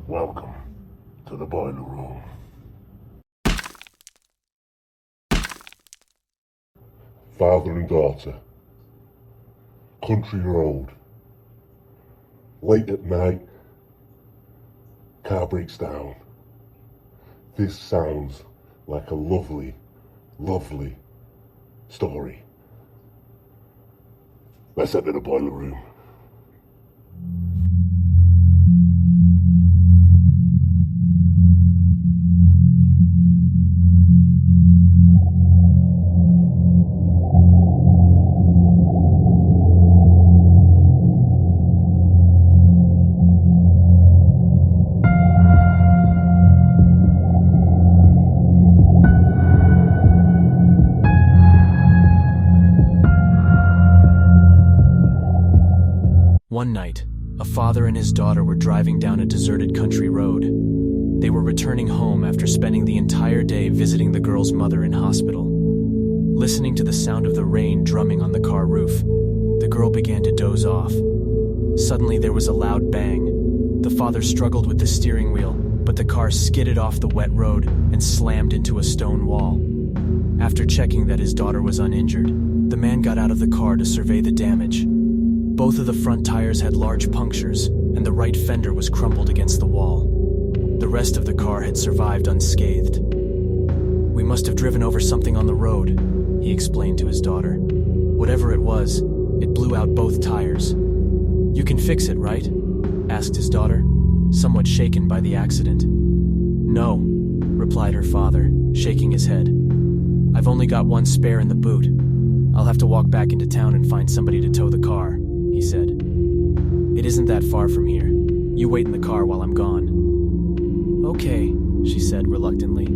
Welcome to the boiler room. Father and daughter. Country road. Late at night. Car breaks down. This sounds like a lovely, lovely story. Let's enter the boiler room. One night, a father and his daughter were driving down a deserted country road. They were returning home after spending the entire day visiting the girl's mother in hospital. Listening to the sound of the rain drumming on the car roof, the girl began to doze off. Suddenly there was a loud bang. The father struggled with the steering wheel, but the car skidded off the wet road and slammed into a stone wall. After checking that his daughter was uninjured, the man got out of the car to survey the damage. Both of the front tires had large punctures, and the right fender was crumpled against the wall. The rest of the car had survived unscathed. "We must have driven over something on the road," he explained to his daughter. "Whatever it was, it blew out both tires." "You can fix it, right?" asked his daughter, somewhat shaken by the accident. "No," replied her father, shaking his head. "I've only got one spare in the boot. I'll have to walk back into town and find somebody to tow the car," he said. "It isn't that far from here. You wait in the car while I'm gone." "Okay," she said reluctantly,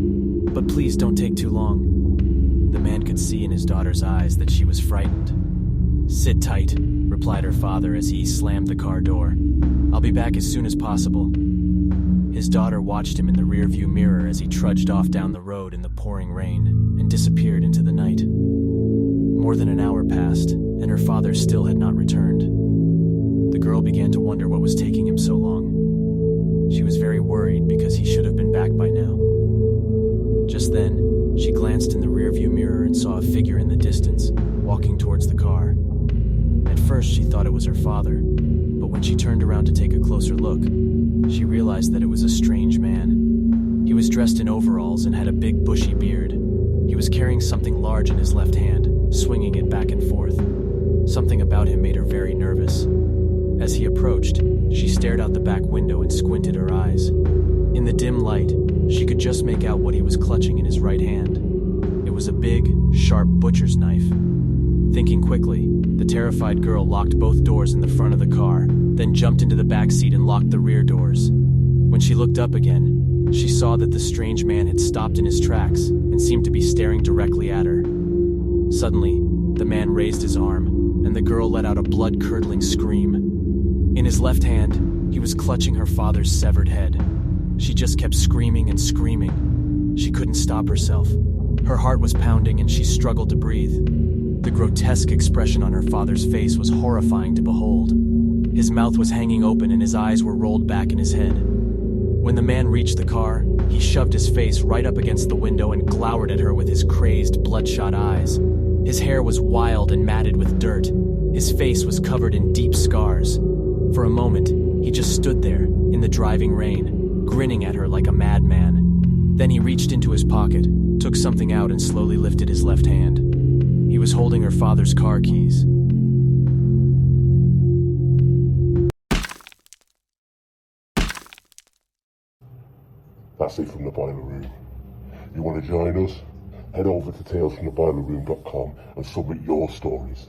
"but please don't take too long." The man could see in his daughter's eyes that she was frightened. "Sit tight," replied her father as he slammed the car door. "I'll be back as soon as possible." His daughter watched him in the rearview mirror as he trudged off down the road in the pouring rain and disappeared into the night. More than an hour passed, and her father still had not returned. The girl began to wonder what was taking him so long. She was very worried because he should have been back by now. Just then, she glanced in the rearview mirror and saw a figure in the distance, walking towards the car. At first, she thought it was her father, but when she turned around to take a closer look, she realized that it was a strange man. He was dressed in overalls and had a big bushy beard. He was carrying something large in his left hand, swinging it back and forth. Something about him made her very nervous. As he approached, she stared out the back window and squinted her eyes. In the dim light, she could just make out what he was clutching in his right hand. It was a big, sharp butcher's knife. Thinking quickly, the terrified girl locked both doors in the front of the car, then jumped into the back seat and locked the rear doors. When she looked up again, she saw that the strange man had stopped in his tracks and seemed to be staring directly at her. Suddenly, the man raised his arm, and the girl let out a blood-curdling scream. In his left hand, he was clutching her father's severed head. She just kept screaming and screaming. She couldn't stop herself. Her heart was pounding and she struggled to breathe. The grotesque expression on her father's face was horrifying to behold. His mouth was hanging open and his eyes were rolled back in his head. When the man reached the car, he shoved his face right up against the window and glowered at her with his crazed, bloodshot eyes. His hair was wild and matted with dirt. His face was covered in deep scars. For a moment, he just stood there, in the driving rain, grinning at her like a madman. Then he reached into his pocket, took something out and slowly lifted his left hand. He was holding her father's car keys. That's it from the boiler room. You want to join us? Head over to talesfromtheboilerroom.com and submit your stories.